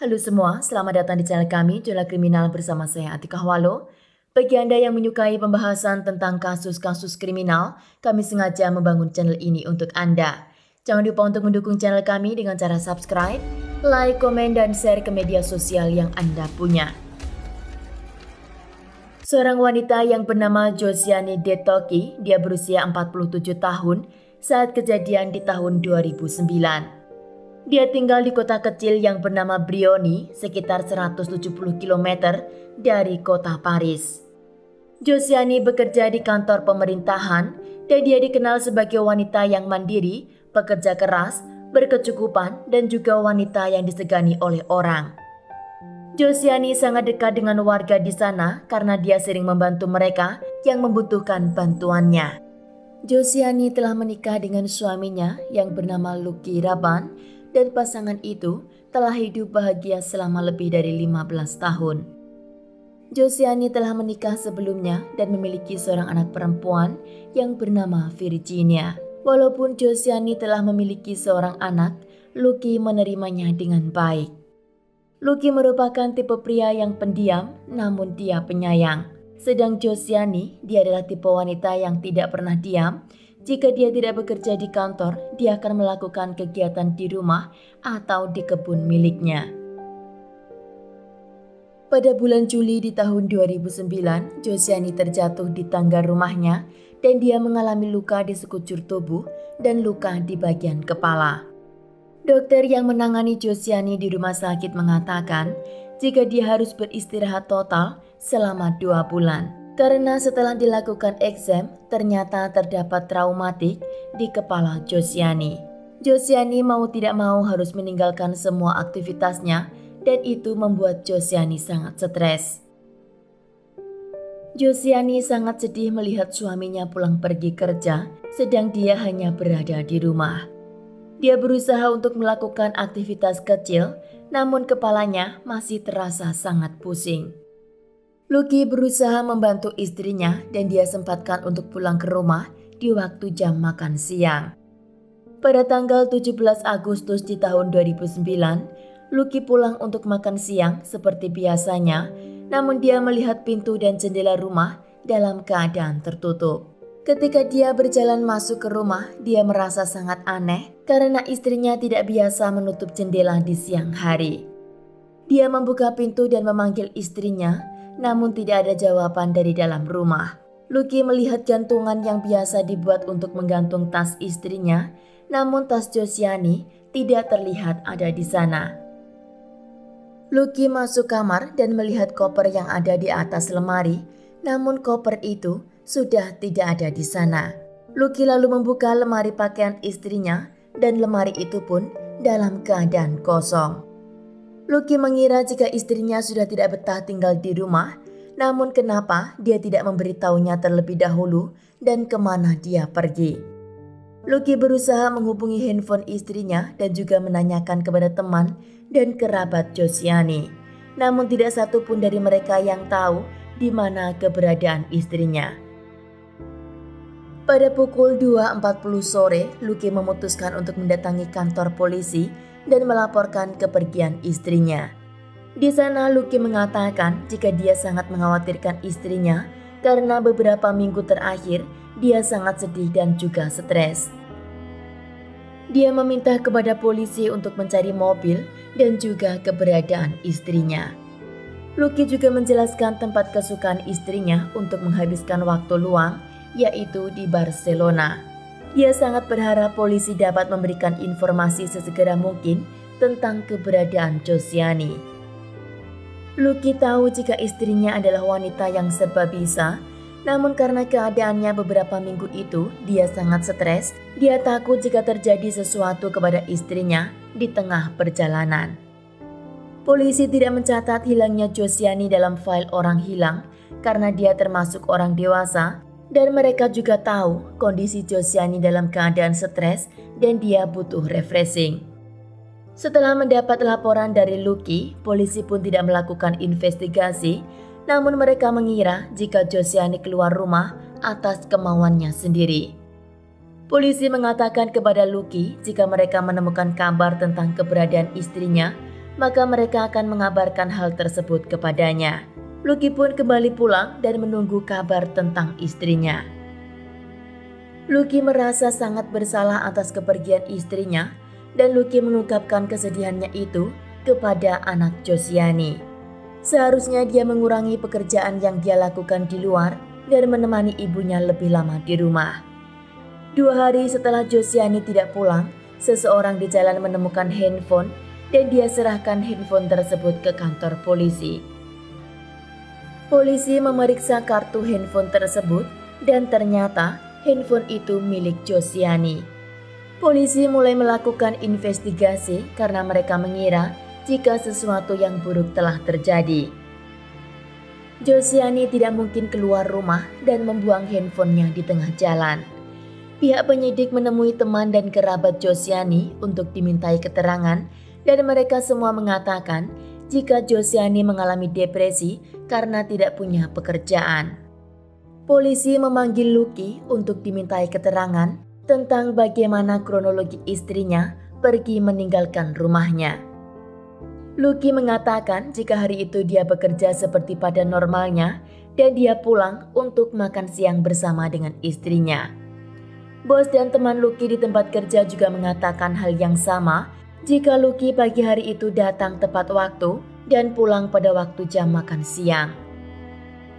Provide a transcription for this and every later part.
Halo semua, selamat datang di channel kami, Jurnal Kriminal bersama saya Atika Hwalo. Bagi Anda yang menyukai pembahasan tentang kasus-kasus kriminal, kami sengaja membangun channel ini untuk Anda. Jangan lupa untuk mendukung channel kami dengan cara subscribe, like, komen, dan share ke media sosial yang Anda punya. Seorang wanita yang bernama Josiani Detoki, dia berusia 47 tahun saat kejadian di tahun 2009. Dia tinggal di kota kecil yang bernama Brioni, sekitar 170 km dari kota Paris. Josiani bekerja di kantor pemerintahan dan dia dikenal sebagai wanita yang mandiri, pekerja keras, berkecukupan, dan juga wanita yang disegani oleh orang. Josiani sangat dekat dengan warga di sana karena dia sering membantu mereka yang membutuhkan bantuannya. Josiani telah menikah dengan suaminya yang bernama Lucky Raban dan pasangan itu telah hidup bahagia selama lebih dari 15 tahun. Josiani telah menikah sebelumnya dan memiliki seorang anak perempuan yang bernama Virginia. Walaupun Josiani telah memiliki seorang anak, Lucky menerimanya dengan baik. Lucky merupakan tipe pria yang pendiam namun dia penyayang. Sedang Josiani, dia adalah tipe wanita yang tidak pernah diam. Jika dia tidak bekerja di kantor, dia akan melakukan kegiatan di rumah atau di kebun miliknya. Pada bulan Juli di tahun 2009, Josiani terjatuh di tangga rumahnya dan dia mengalami luka di sekujur tubuh dan luka di bagian kepala. Dokter yang menangani Josiani di rumah sakit mengatakan jika dia harus beristirahat total selama 2 bulan. Karena setelah dilakukan eksam, ternyata terdapat traumatik di kepala Josiani. Josiani mau tidak mau harus meninggalkan semua aktivitasnya dan itu membuat Josiani sangat stres. Josiani sangat sedih melihat suaminya pulang pergi kerja, sedang dia hanya berada di rumah. Dia berusaha untuk melakukan aktivitas kecil, namun kepalanya masih terasa sangat pusing. Lucky berusaha membantu istrinya dan dia sempatkan untuk pulang ke rumah di waktu jam makan siang. Pada tanggal 17 Agustus di tahun 2009, Lucky pulang untuk makan siang seperti biasanya, namun dia melihat pintu dan jendela rumah dalam keadaan tertutup. Ketika dia berjalan masuk ke rumah, dia merasa sangat aneh karena istrinya tidak biasa menutup jendela di siang hari. Dia membuka pintu dan memanggil istrinya, namun tidak ada jawaban dari dalam rumah. Lucky melihat gantungan yang biasa dibuat untuk menggantung tas istrinya, namun tas Josiani tidak terlihat ada di sana. Lucky masuk kamar dan melihat koper yang ada di atas lemari, namun koper itu sudah tidak ada di sana. Lucky lalu membuka lemari pakaian istrinya dan lemari itu pun dalam keadaan kosong. Lucky mengira jika istrinya sudah tidak betah tinggal di rumah, namun kenapa dia tidak memberitahunya terlebih dahulu dan kemana dia pergi. Lucky berusaha menghubungi handphone istrinya dan juga menanyakan kepada teman dan kerabat Josiani. Namun tidak satu pun dari mereka yang tahu di mana keberadaan istrinya. Pada pukul 2.40 sore, Lucky memutuskan untuk mendatangi kantor polisi dan melaporkan kepergian istrinya. Di sana Lucky mengatakan jika dia sangat mengkhawatirkan istrinya karena beberapa minggu terakhir dia sangat sedih dan juga stres. Dia meminta kepada polisi untuk mencari mobil dan juga keberadaan istrinya. Lucky juga menjelaskan tempat kesukaan istrinya untuk menghabiskan waktu luang, yaitu di Barcelona. Dia sangat berharap polisi dapat memberikan informasi sesegera mungkin tentang keberadaan Josiani. Lucky tahu jika istrinya adalah wanita yang serba bisa, namun karena keadaannya beberapa minggu itu dia sangat stres, dia takut jika terjadi sesuatu kepada istrinya di tengah perjalanan. Polisi tidak mencatat hilangnya Josiani dalam file orang hilang karena dia termasuk orang dewasa dan mereka juga tahu kondisi Josiani dalam keadaan stres dan dia butuh refreshing. Setelah mendapat laporan dari Lucky, polisi pun tidak melakukan investigasi, namun mereka mengira jika Josiani keluar rumah atas kemauannya sendiri. Polisi mengatakan kepada Lucky jika mereka menemukan kabar tentang keberadaan istrinya, maka mereka akan mengabarkan hal tersebut kepadanya. Lucky pun kembali pulang dan menunggu kabar tentang istrinya. Lucky merasa sangat bersalah atas kepergian istrinya dan Lucky mengungkapkan kesedihannya itu kepada anak Josiani. Seharusnya dia mengurangi pekerjaan yang dia lakukan di luar dan menemani ibunya lebih lama di rumah. 2 hari setelah Josiani tidak pulang, seseorang di jalan menemukan handphone dan dia serahkan handphone tersebut ke kantor polisi. Polisi memeriksa kartu handphone tersebut dan ternyata handphone itu milik Josiani. Polisi mulai melakukan investigasi karena mereka mengira jika sesuatu yang buruk telah terjadi. Josiani tidak mungkin keluar rumah dan membuang handphonenya di tengah jalan. Pihak penyidik menemui teman dan kerabat Josiani untuk dimintai keterangan dan mereka semua mengatakan jika Josiani mengalami depresi karena tidak punya pekerjaan. Polisi memanggil Lucky untuk dimintai keterangan tentang bagaimana kronologi istrinya pergi meninggalkan rumahnya. Lucky mengatakan jika hari itu dia bekerja seperti pada normalnya dan dia pulang untuk makan siang bersama dengan istrinya. Bos dan teman Lucky di tempat kerja juga mengatakan hal yang sama jika Lucky pagi hari itu datang tepat waktu dan pulang pada waktu jam makan siang.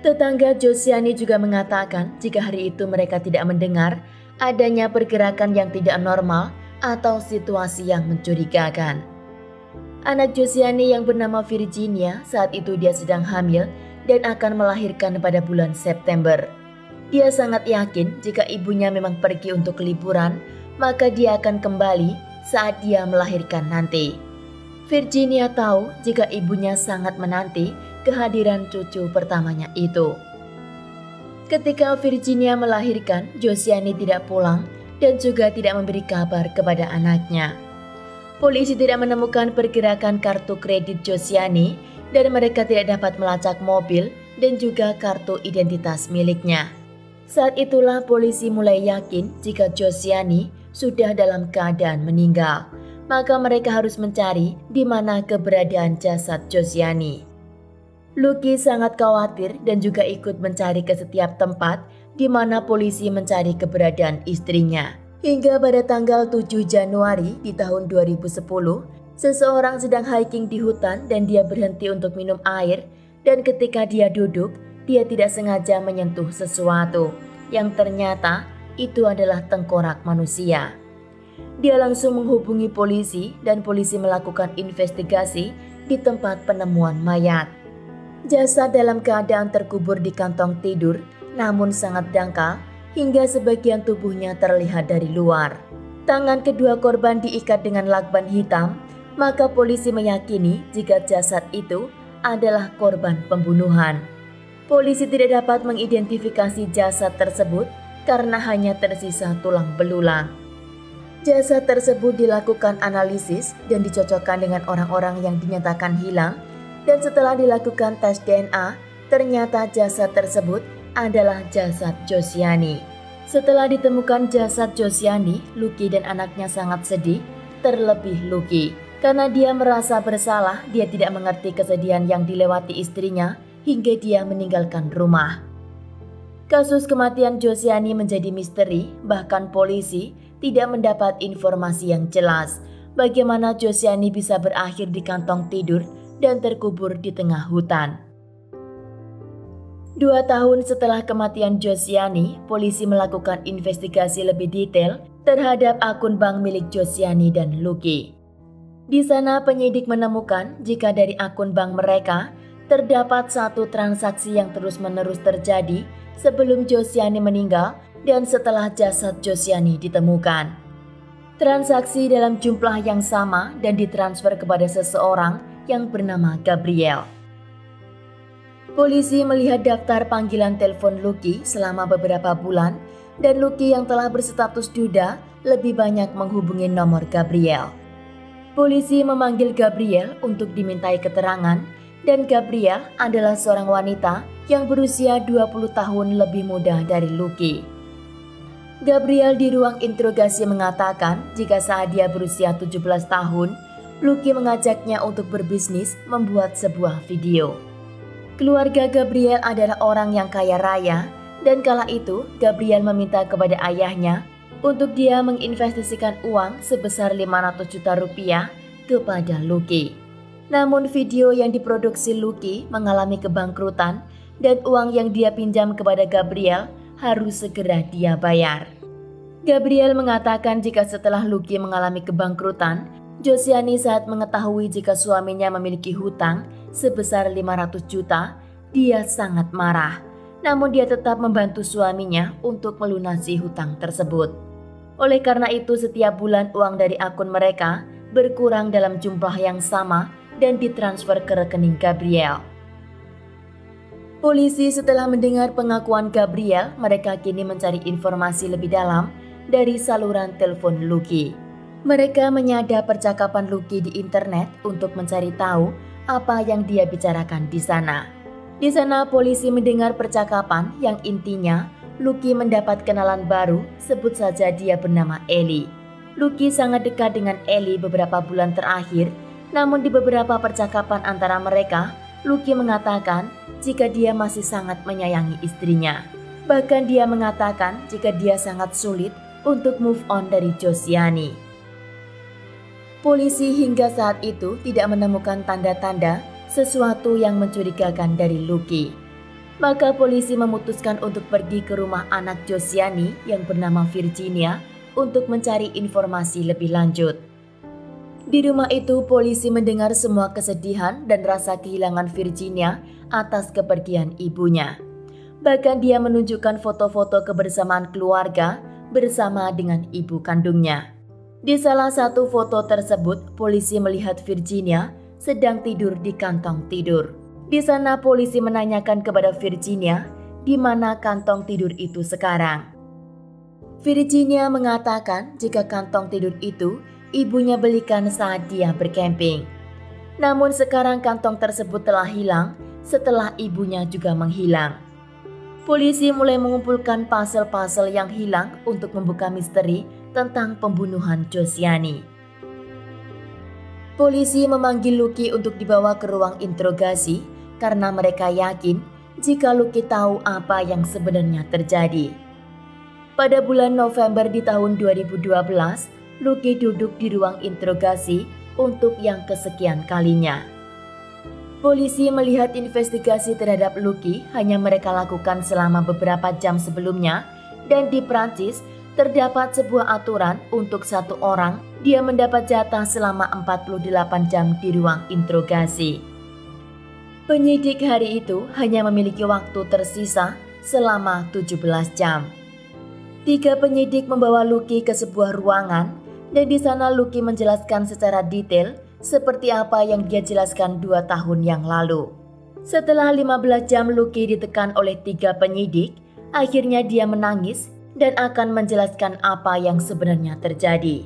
Tetangga Josiani juga mengatakan jika hari itu mereka tidak mendengar adanya pergerakan yang tidak normal atau situasi yang mencurigakan. Anak Josiani yang bernama Virginia saat itu dia sedang hamil dan akan melahirkan pada bulan September. Dia sangat yakin jika ibunya memang pergi untuk liburan, maka dia akan kembali saat dia melahirkan nanti. Virginia tahu jika ibunya sangat menanti kehadiran cucu pertamanya itu. Ketika Virginia melahirkan, Josiani tidak pulang dan juga tidak memberi kabar kepada anaknya. Polisi tidak menemukan pergerakan kartu kredit Josiani dan mereka tidak dapat melacak mobil dan juga kartu identitas miliknya. Saat itulah polisi mulai yakin jika Josiani sudah dalam keadaan meninggal. Maka mereka harus mencari di mana keberadaan jasad Josiani. Lucky sangat khawatir dan juga ikut mencari ke setiap tempat di mana polisi mencari keberadaan istrinya. Hingga pada tanggal 7 Januari di tahun 2010, seseorang sedang hiking di hutan dan dia berhenti untuk minum air dan ketika dia duduk, dia tidak sengaja menyentuh sesuatu yang ternyata itu adalah tengkorak manusia. Dia langsung menghubungi polisi dan polisi melakukan investigasi di tempat penemuan mayat. Jasad dalam keadaan terkubur di kantong tidur namun sangat dangkal hingga sebagian tubuhnya terlihat dari luar. Tangan kedua korban diikat dengan lakban hitam, maka polisi meyakini jika jasad itu adalah korban pembunuhan. Polisi tidak dapat mengidentifikasi jasad tersebut karena hanya tersisa tulang belulang. Jasad tersebut dilakukan analisis dan dicocokkan dengan orang-orang yang dinyatakan hilang dan setelah dilakukan tes DNA, ternyata jasad tersebut adalah jasad Josiani. Setelah ditemukan jasad Josiani, Lucky dan anaknya sangat sedih, terlebih Lucky. Karena dia merasa bersalah, dia tidak mengerti kesedihan yang dilewati istrinya hingga dia meninggalkan rumah. Kasus kematian Josiani menjadi misteri, bahkan polisi tidak mendapat informasi yang jelas bagaimana Josiani bisa berakhir di kantong tidur dan terkubur di tengah hutan. 2 tahun setelah kematian Josiani, polisi melakukan investigasi lebih detail terhadap akun bank milik Josiani dan Lucky. Di sana penyidik menemukan jika dari akun bank mereka terdapat satu transaksi yang terus-menerus terjadi sebelum Josiani meninggal dan setelah jasad Josiani ditemukan. Transaksi dalam jumlah yang sama dan ditransfer kepada seseorang yang bernama Gabriel. Polisi melihat daftar panggilan telepon Lucky selama beberapa bulan dan Lucky yang telah berstatus duda lebih banyak menghubungi nomor Gabriel. Polisi memanggil Gabriel untuk dimintai keterangan dan Gabriel adalah seorang wanita yang berusia 20 tahun lebih muda dari Lucky. Gabriel di ruang interogasi mengatakan jika saat dia berusia 17 tahun, Lucky mengajaknya untuk berbisnis membuat sebuah video. Keluarga Gabriel adalah orang yang kaya raya dan kala itu Gabriel meminta kepada ayahnya untuk dia menginvestasikan uang sebesar 500 juta rupiah kepada Lucky. Namun video yang diproduksi Lucky mengalami kebangkrutan dan uang yang dia pinjam kepada Gabriel harus segera dia bayar. Gabriel mengatakan jika setelah Lucky mengalami kebangkrutan, Josiani saat mengetahui jika suaminya memiliki hutang sebesar 500 juta, dia sangat marah. Namun dia tetap membantu suaminya untuk melunasi hutang tersebut. Oleh karena itu setiap bulan uang dari akun mereka berkurang dalam jumlah yang sama dan ditransfer ke rekening Gabriel. Polisi setelah mendengar pengakuan Gabriel, mereka kini mencari informasi lebih dalam dari saluran telepon Lucky. Mereka menyadap percakapan Lucky di internet untuk mencari tahu apa yang dia bicarakan di sana. Di sana polisi mendengar percakapan yang intinya Lucky mendapat kenalan baru, sebut saja dia bernama Eli. Lucky sangat dekat dengan Eli beberapa bulan terakhir, namun di beberapa percakapan antara mereka, Lucky mengatakan jika dia masih sangat menyayangi istrinya. Bahkan dia mengatakan jika dia sangat sulit untuk move on dari Josiani. Polisi hingga saat itu tidak menemukan tanda-tanda sesuatu yang mencurigakan dari Lucky. Maka polisi memutuskan untuk pergi ke rumah anak Josiani yang bernama Virginia untuk mencari informasi lebih lanjut. Di rumah itu polisi mendengar semua kesedihan dan rasa kehilangan Virginia atas kepergian ibunya. Bahkan dia menunjukkan foto-foto kebersamaan keluarga bersama dengan ibu kandungnya. Di salah satu foto tersebut, polisi melihat Virginia sedang tidur di kantong tidur. Di sana polisi menanyakan kepada Virginia di mana kantong tidur itu sekarang. Virginia mengatakan jika kantong tidur itu ibunya belikan saat dia berkemping. Namun sekarang kantong tersebut telah hilang setelah ibunya juga menghilang. Polisi mulai mengumpulkan puzzle-puzzle yang hilang untuk membuka misteri tentang pembunuhan Josiani. Polisi memanggil Lucky untuk dibawa ke ruang interogasi karena mereka yakin jika Lucky tahu apa yang sebenarnya terjadi. Pada bulan November di tahun 2012, Lucky duduk di ruang interogasi untuk yang kesekian kalinya. Polisi melihat investigasi terhadap Lucky hanya mereka lakukan selama beberapa jam sebelumnya, dan di Prancis terdapat sebuah aturan untuk satu orang dia mendapat jatah selama 48 jam di ruang interogasi. Penyidik hari itu hanya memiliki waktu tersisa selama 17 jam. 3 penyidik membawa Lucky ke sebuah ruangan dan di sana Lucky menjelaskan secara detail seperti apa yang dia jelaskan 2 tahun yang lalu. Setelah 15 jam Lucky ditekan oleh 3 penyidik, akhirnya dia menangis dan akan menjelaskan apa yang sebenarnya terjadi.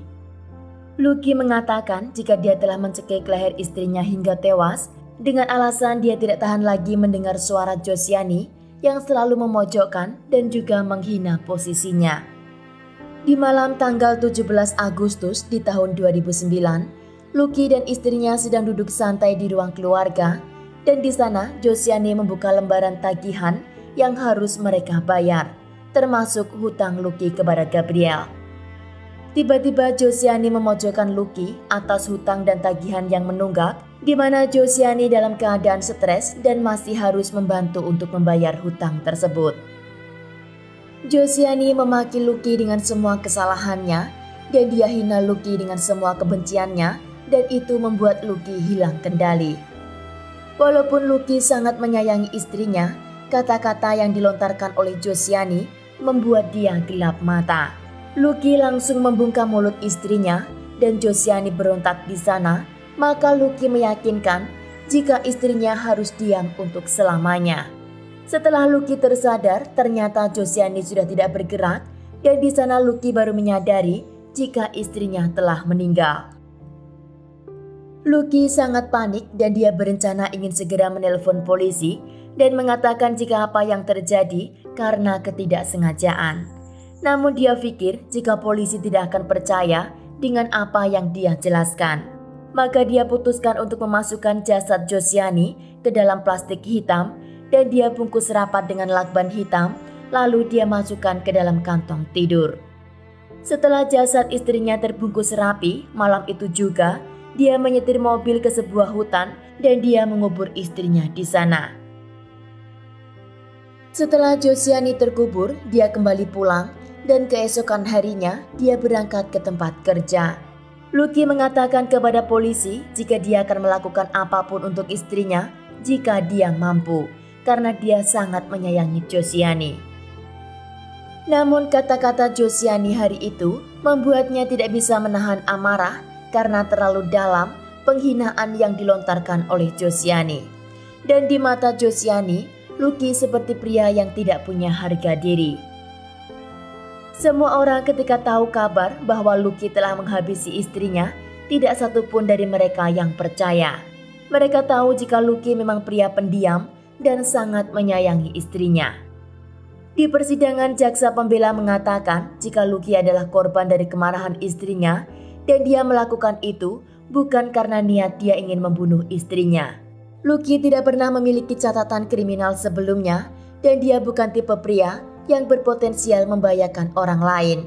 Lucky mengatakan jika dia telah mencekik leher istrinya hingga tewas dengan alasan dia tidak tahan lagi mendengar suara Josiani yang selalu memojokkan dan juga menghina posisinya. Di malam tanggal 17 Agustus di tahun 2009, Lucky dan istrinya sedang duduk santai di ruang keluarga dan di sana Josiani membuka lembaran tagihan yang harus mereka bayar, termasuk hutang Lucky kepada Gabriel. Tiba-tiba Josiani memojokkan Lucky atas hutang dan tagihan yang menunggak, di mana Josiani dalam keadaan stres dan masih harus membantu untuk membayar hutang tersebut. Josiani memaki Lucky dengan semua kesalahannya dan dia hina Lucky dengan semua kebenciannya, dan itu membuat Lucky hilang kendali. Walaupun Lucky sangat menyayangi istrinya, kata-kata yang dilontarkan oleh Josiani membuat dia gelap mata. Lucky langsung membungkam mulut istrinya dan Josiani berontak di sana, maka Lucky meyakinkan jika istrinya harus diam untuk selamanya. Setelah Lucky tersadar, ternyata Josiani sudah tidak bergerak dan di sana Lucky baru menyadari jika istrinya telah meninggal. Lucky sangat panik dan dia berencana ingin segera menelpon polisi dan mengatakan jika apa yang terjadi karena ketidaksengajaan. Namun dia pikir jika polisi tidak akan percaya dengan apa yang dia jelaskan. Maka dia putuskan untuk memasukkan jasad Josiani ke dalam plastik hitam dan dia bungkus rapat dengan lakban hitam, lalu dia masukkan ke dalam kantong tidur. Setelah jasad istrinya terbungkus rapi, malam itu juga dia menyetir mobil ke sebuah hutan dan dia mengubur istrinya di sana. Setelah Josiani terkubur, dia kembali pulang dan keesokan harinya dia berangkat ke tempat kerja. Lucky mengatakan kepada polisi jika dia akan melakukan apapun untuk istrinya jika dia mampu, karena dia sangat menyayangi Josiani. Namun kata-kata Josiani hari itu membuatnya tidak bisa menahan amarah karena terlalu dalam penghinaan yang dilontarkan oleh Josiani. Dan di mata Josiani, Lucky seperti pria yang tidak punya harga diri. Semua orang ketika tahu kabar bahwa Lucky telah menghabisi istrinya, tidak satupun dari mereka yang percaya. Mereka tahu jika Lucky memang pria pendiam dan sangat menyayangi istrinya. Di persidangan, jaksa pembela mengatakan jika Lucky adalah korban dari kemarahan istrinya dan dia melakukan itu bukan karena niat dia ingin membunuh istrinya. Lucky tidak pernah memiliki catatan kriminal sebelumnya dan dia bukan tipe pria yang berpotensial membahayakan orang lain.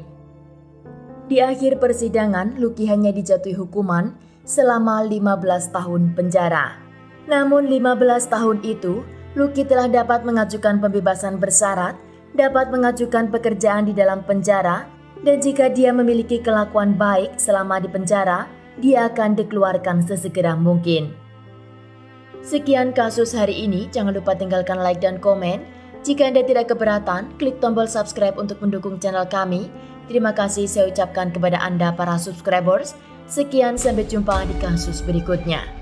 Di akhir persidangan, Lucky hanya dijatuhi hukuman selama 15 tahun penjara. Namun 15 tahun itu, Lucky telah dapat mengajukan pembebasan bersyarat, dapat mengajukan pekerjaan di dalam penjara, dan jika dia memiliki kelakuan baik selama di penjara, dia akan dikeluarkan sesegera mungkin. Sekian kasus hari ini, jangan lupa tinggalkan like dan komen. Jika Anda tidak keberatan, klik tombol subscribe untuk mendukung channel kami. Terima kasih saya ucapkan kepada Anda para subscribers. Sekian, sampai jumpa di kasus berikutnya.